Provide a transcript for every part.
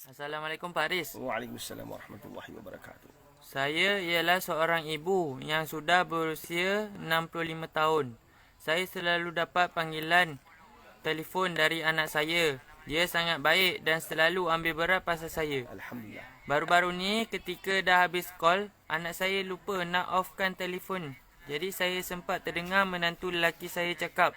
Assalamualaikum Pak Riz. Waalaikumsalam warahmatullahi wabarakatuh. Saya ialah seorang ibu yang sudah berusia 65 tahun. Saya selalu dapat panggilan telefon dari anak saya. Dia sangat baik dan selalu ambil berat pasal saya. Alhamdulillah. Baru-baru ni ketika dah habis call, anak saya lupa nak offkan telefon. Jadi saya sempat terdengar menantu lelaki saya cakap,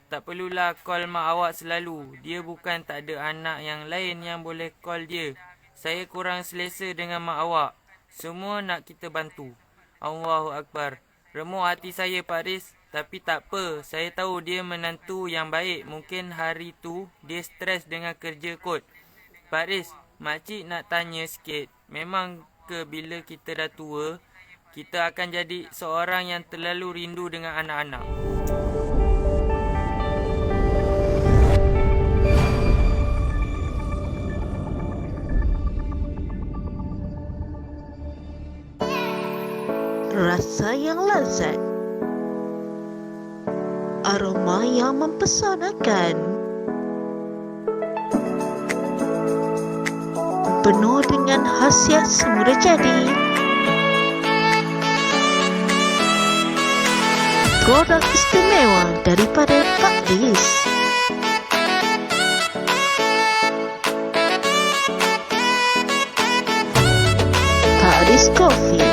"Tak perlulah call mak awak selalu. Dia bukan tak ada anak yang lain yang boleh call dia. Saya kurang selesa dengan mak awak. Semua nak kita bantu." Allahu Akbar. Remuk hati saya Pak Riz. Tapi tak apa. Saya tahu dia menantu yang baik. Mungkin hari tu dia stres dengan kerja kot. Pak Riz, makcik nak tanya sikit. Memang ke bila kita dah tua, kita akan jadi seorang yang terlalu rindu dengan anak-anak? Rasa yang lezat, aroma yang mempesonakan, penuh dengan khasiat semula jadi. Produk istimewa daripada Pak Riz. Pak Riz Coffee,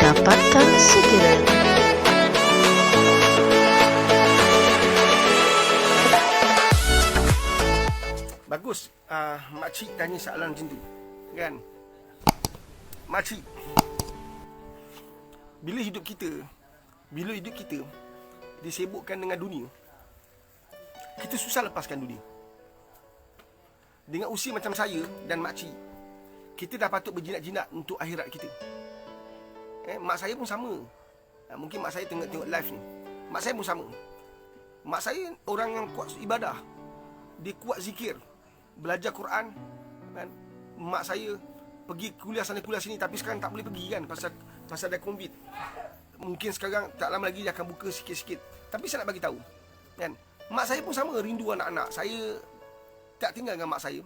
dapatkan segera. Bagus, makcik tanya soalan macam tu, kan? Makcik, bila hidup kita disibukkan dengan dunia, kita susah lepaskan dunia. Dengan usia macam saya dan makcik, kita dah patut berjinak-jinak untuk akhirat kita. Mak saya pun sama. Mungkin mak saya tengok live ni. Mak saya pun sama. Mak saya orang yang kuat ibadah. Dia kuat zikir, belajar Quran, kan? Mak saya pergi kuliah sana kuliah sini, tapi sekarang tak boleh pergi kan, pasal ada COVID. Mungkin sekarang tak lama lagi dia akan buka sikit-sikit. Tapi saya nak bagi tahu, kan? Mak saya pun sama rindu anak-anak. Saya tak tinggal dengan mak saya.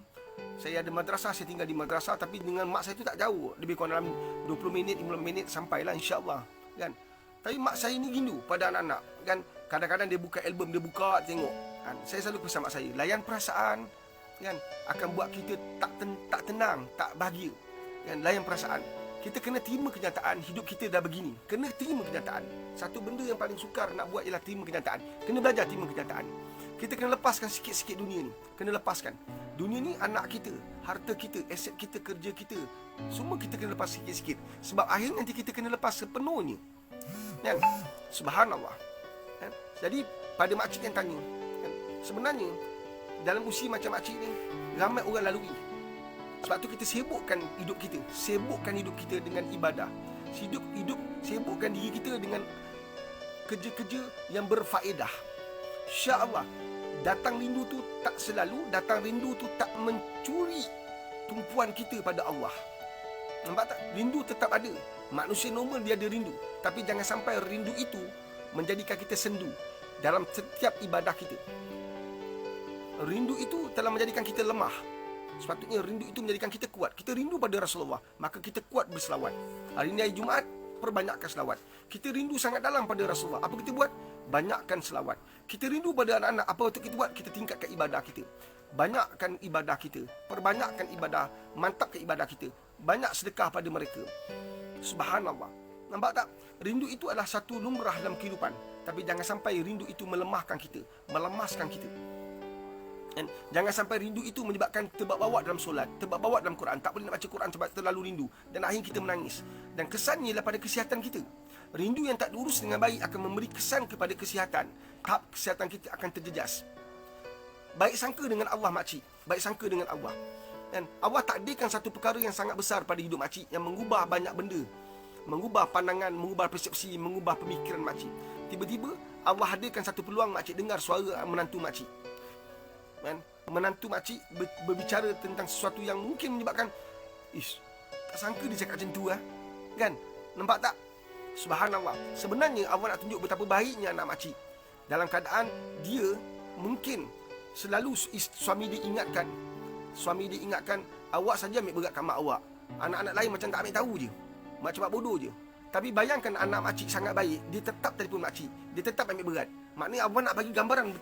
Saya ada madrasah, saya tinggal di madrasah, tapi dengan mak saya tu tak jauh. Lebih kurang dalam 20 minit, 15 minit sampailah insya-Allah, kan? Tapi mak saya ni rindu pada anak-anak, kan? Kadang-kadang dia buka album, dia buka tengok, kan? Saya selalu pesan mak saya, layan perasaan, kan, akan buat kita tak tenang, tak bahagia, kan? Layan perasaan. Kita kena terima kenyataan hidup kita dah begini. Kena terima kenyataan. Satu benda yang paling sukar nak buat ialah terima kenyataan. Kena belajar terima kenyataan. Kita kena lepaskan sikit-sikit dunia ni. Kena lepaskan. Dunia ni anak kita, harta kita, aset kita, kerja kita. Semua kita kena lepas sikit-sikit. Sebab akhir nanti kita kena lepas sepenuhnya, kan? Subhanallah, kan? Jadi pada makcik yang tanya, kan, sebenarnya dalam usia macam makcik ni ramai orang lalui. Sebab tu kita sibukkan hidup kita dengan ibadah. Sibukkan diri kita dengan kerja-kerja yang berfaedah. Insya-Allah, datang rindu tu tak mencuri tumpuan kita pada Allah. Nampak tak? Rindu tetap ada. Manusia normal dia ada rindu, tapi jangan sampai rindu itu menjadikan kita sendu dalam setiap ibadah kita. Rindu itu telah menjadikan kita lemah. Sepatutnya rindu itu menjadikan kita kuat. Kita rindu pada Rasulullah, maka kita kuat berselawat. Hari ini hari Jumaat, perbanyakkan selawat. Kita rindu sangat dalam pada Rasulullah. Apa kita buat? Banyakkan selawat. Kita rindu pada anak-anak. Apa untuk kita buat? Kita tingkatkan ibadah kita. Banyakkan ibadah kita. Perbanyakkan ibadah. Mantapkan ibadah kita. Banyak sedekah pada mereka. Subhanallah. Nampak tak? Rindu itu adalah satu lumrah dalam kehidupan. Tapi jangan sampai rindu itu melemahkan kita, melemaskan kita. Dan jangan sampai rindu itu menyebabkan terbawa-bawa dalam solat, terbawa-bawa dalam Quran. Tak boleh nak baca Quran sebab terlalu rindu. Dan akhirnya kita menangis. Dan kesannya ialah pada kesihatan kita. Rindu yang tak diurus dengan baik akan memberi kesan kepada kesihatan. Tahap kesihatan kita akan terjejas. Baik sangka dengan Allah makcik. Baik sangka dengan Allah. Dan Allah takdirkan satu perkara yang sangat besar pada hidup makcik, yang mengubah banyak benda. Mengubah pandangan, mengubah persepsi, mengubah pemikiran makcik. Tiba-tiba Allah hadirkan satu peluang makcik dengar suara menantu makcik. Kan? Menantu makcik berbicara tentang sesuatu yang mungkin menyebabkan, tak sangka dia cakap macam tu kan? Nampak tak? Subhanallah. Sebenarnya Allah nak tunjuk betapa baiknya anak makcik. Dalam keadaan dia mungkin selalu suami dia ingatkan, suami dia ingatkan, awak saja ambil beratkan mak awak. Anak-anak lain macam tak ambil tahu je. Macam mak bodoh je. Tapi bayangkan anak makcik sangat baik, dia tetap telefon makcik. Dia tetap ambil berat. Maknanya abang nak bagi gambaran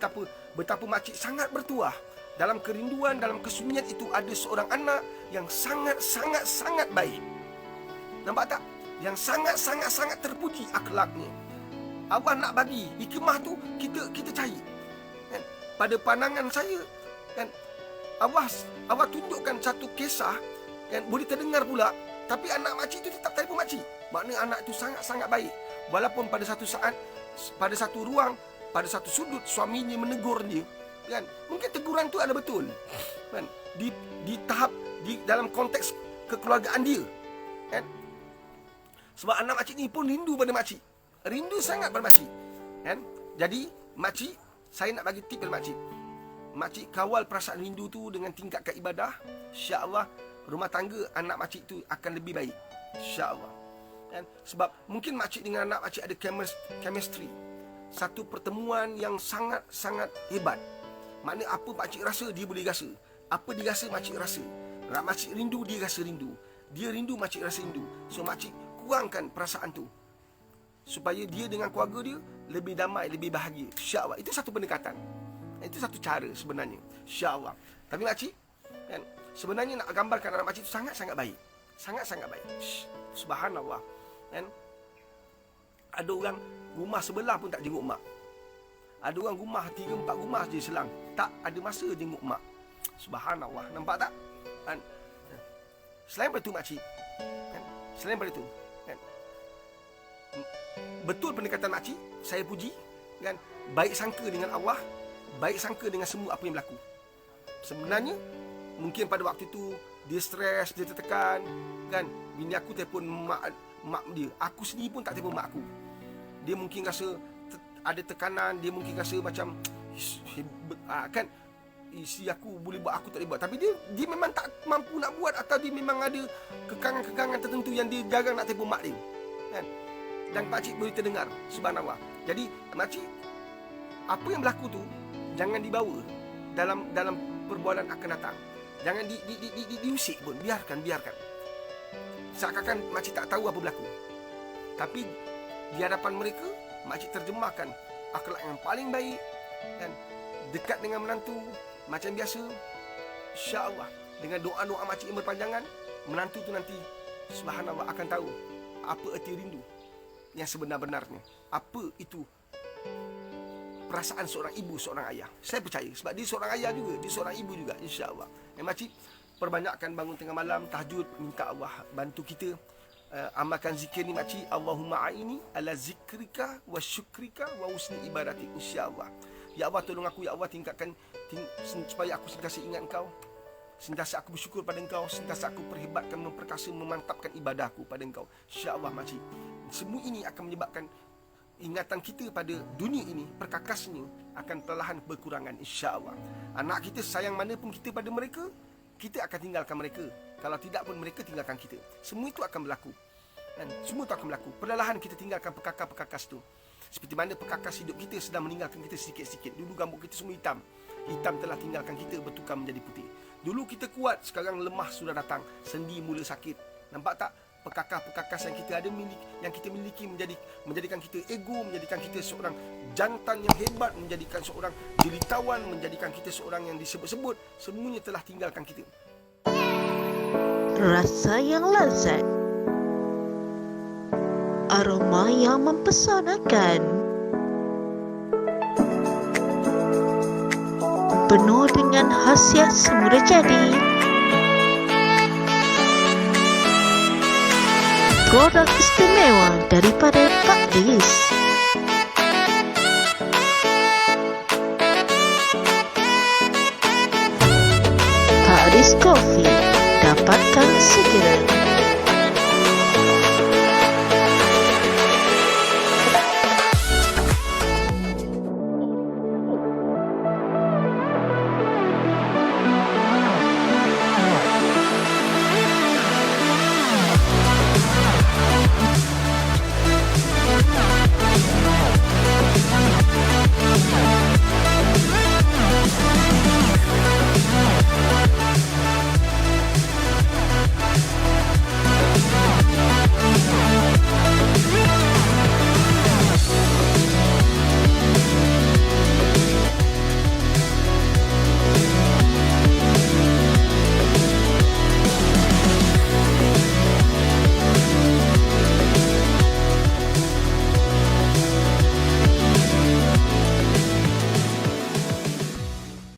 betapa makcik sangat bertuah. Dalam kerinduan, dalam kesunyian itu ada seorang anak yang sangat baik. Nampak tak? Yang sangat terpuji akhlaknya. Abang nak bagi hikmah tu kita cari. Kan? Pada pandangan saya, kan, awak tunjukkan satu kisah yang boleh terdengar pula, tapi anak makcik tu tetap telefon makcik. Maknanya anak itu sangat baik. Walaupun pada satu saat, pada satu ruang, pada satu sudut suaminya menegur dia, kan? Mungkin teguran tu ada betul. Kan? Di tahap dalam konteks kekeluargaan dia. Kan? Sebab anak makcik ni pun rindu pada makcik. Rindu sangat pada makcik. Kan? Jadi makcik, saya nak bagi tip pada makcik. Makcik kawal perasaan rindu tu dengan tingkatkan ibadah, insya-Allah rumah tangga anak makcik tu akan lebih baik. Insya-Allah. Kan? Sebab mungkin makcik dengan anak makcik ada chemistry. Satu pertemuan yang sangat hebat. Maknanya apa makcik rasa, dia boleh rasa. Apa dia rasa, makcik rasa. Makcik rindu, dia rasa rindu. Dia rindu, makcik rasa rindu. So makcik kurangkan perasaan tu, supaya dia dengan keluarga dia lebih damai, lebih bahagia. Insya-Allah. Itu satu pendekatan. Itu satu cara sebenarnya. Insya-Allah. Tapi makcik, kan, sebenarnya nak gambarkan anak makcik itu sangat baik. Sangat baik. Subhanallah. Kan? Ada orang rumah sebelah pun tak jenguk mak. Ada orang rumah 3-4 rumah je selang, tak ada masa jenguk mak. Subhanallah. Nampak tak? Kan? Selain daripada itu makcik, kan? Selain daripada itu, kan? Betul pendekatan makcik, saya puji, kan? Baik sangka dengan Allah, baik sangka dengan semua apa yang berlaku. Sebenarnya mungkin pada waktu itu dia stres, dia tertekan, kan? Bini aku telefon mak dia. Aku sendiri pun tak telefon mak aku. Dia mungkin rasa ada tekanan, dia mungkin rasa macam kan, isi aku boleh buat, aku tak boleh buat. Tapi dia memang tak mampu nak buat, atau dia memang ada kekangan-kekangan tertentu yang dia jarang nak telefon mak dia. Kan? Dan pakcik boleh terdengar. Subhanallah. Jadi makcik, apa yang berlaku tu jangan dibawa dalam perbualan akan datang. Jangan diusik pun. Biarkan. Seakan-akan makcik tak tahu apa berlaku. Tapi di hadapan mereka, makcik terjemahkan akhlak yang paling baik, kan? Dekat dengan menantu macam biasa. InsyaAllah dengan doa-doa makcik yang berpanjangan, menantu tu nanti subhanallah akan tahu apa erti rindu yang sebenar-benarnya. Apa itu perasaan seorang ibu, seorang ayah. Saya percaya sebab dia seorang ayah juga, dia seorang ibu juga, insya-Allah. Makcik perbanyakkan bangun tengah malam, tahajud, minta Allah bantu kita amalkan zikir ni makcik. Allahumma a'ini ala zikrika wa syukrika wa husni ibadatik, insya-Allah. Ya Allah, tolong aku, ya Allah, tingkatkan supaya aku sentiasa ingat Engkau, sentiasa aku bersyukur pada Engkau, sentiasa aku perhebatkan, memperkasa, memantapkan ibadahku pada Engkau, insya-Allah makcik. Semua ini akan menyebabkan ingatan kita pada dunia ini, perkakasnya akan perlahan berkurangan, insya-Allah. Anak kita sayang mana pun kita pada mereka, kita akan tinggalkan mereka. Kalau tidak pun mereka tinggalkan kita. Semua itu akan berlaku. Dan semua itu akan berlaku. Perlahan kita tinggalkan perkakas-perkakas itu. Seperti mana perkakas hidup kita sedang meninggalkan kita sedikit-sedikit. Dulu rambut kita semua hitam. Hitam telah tinggalkan kita, bertukar menjadi putih. Dulu kita kuat, sekarang lemah sudah datang. Sendi mula sakit. Nampak tak? Perkakas-perkakas yang kita ada, yang kita miliki menjadikan kita ego, menjadikan kita seorang jantan yang hebat, menjadikan seorang jelitawan, menjadikan kita seorang yang disebut-sebut, semuanya telah tinggalkan kita. Rasa yang lezat, aroma yang mempesonakan, penuh dengan khasiat semula jadi. Produk istimewa daripada Pak Dis. Pak Dis Coffee, dapatkan segera.